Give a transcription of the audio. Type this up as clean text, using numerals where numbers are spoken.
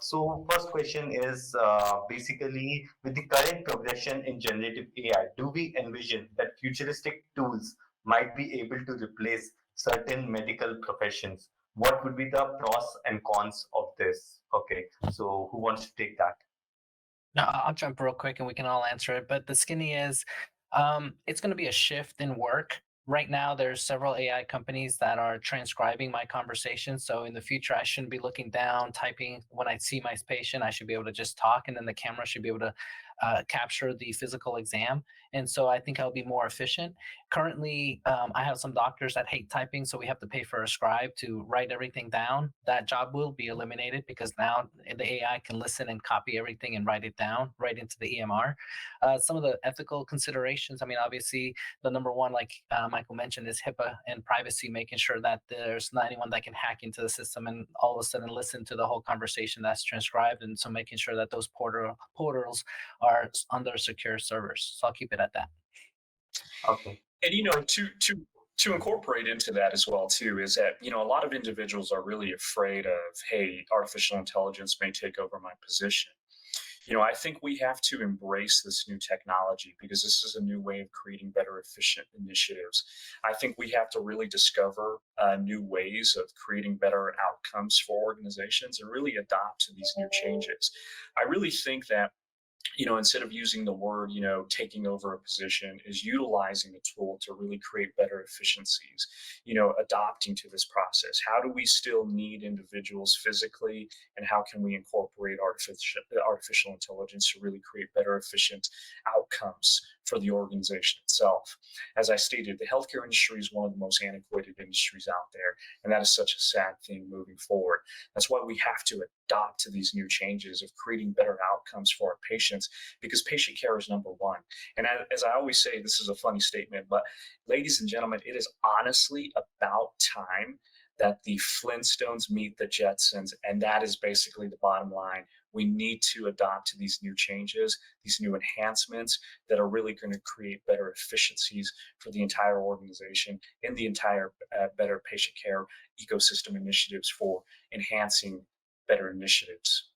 So first question is basically with the current progression in generative AI, do we envision that futuristic tools might be able to replace certain medical professions? What would be the pros and cons of this? Okay, so who wants to take that? No, I'll jump real quick and we can all answer it. But the skinny is, it's going to be a shift in work. Right now, there's several AI companies that are transcribing my conversation. So in the future, I shouldn't be looking down, typing. When I see my patient, I should be able to just talk, and then the camera should be able to capture the physical exam. And so I think I'll be more efficient. Currently, I have some doctors that hate typing, so we have to pay for a scribe to write everything down. That job will be eliminated because now the AI can listen and copy everything and write it down right into the EMR. Some of the ethical considerations, I mean, obviously, the number one, like Michael mentioned, is HIPAA and privacy, making sure that there's not anyone that can hack into the system and all of a sudden listen to the whole conversation that's transcribed. And so making sure that those portals are under secure servers. So I'll keep it at that. Okay. And to incorporate into that as well too is that a lot of individuals are really afraid of, hey, artificial intelligence may take over my position. I think we have to embrace this new technology because this is a new way of creating better, efficient initiatives. I think we have to really discover new ways of creating better outcomes for organizations and really adopt to these new changes. I really think that instead of using the word, taking over a position, is utilizing the tool to really create better efficiencies, adopting to this process. How do we still need individuals physically, and how can we incorporate artificial intelligence to really create better, efficient outcomes for the organization itself? As I stated, the healthcare industry is one of the most antiquated industries out there, and that is such a sad thing moving forward. That's why we have to adopt to these new changes of creating better outcomes for our patients, because patient care is number one. And as I always say, this is a funny statement, but ladies and gentlemen, it is honestly about time that the Flintstones meet the Jetsons, and that is basically the bottom line. We need to adopt to these new changes, these new enhancements that are really going to create better efficiencies for the entire organization and the entire better patient care ecosystem initiatives for enhancing better initiatives.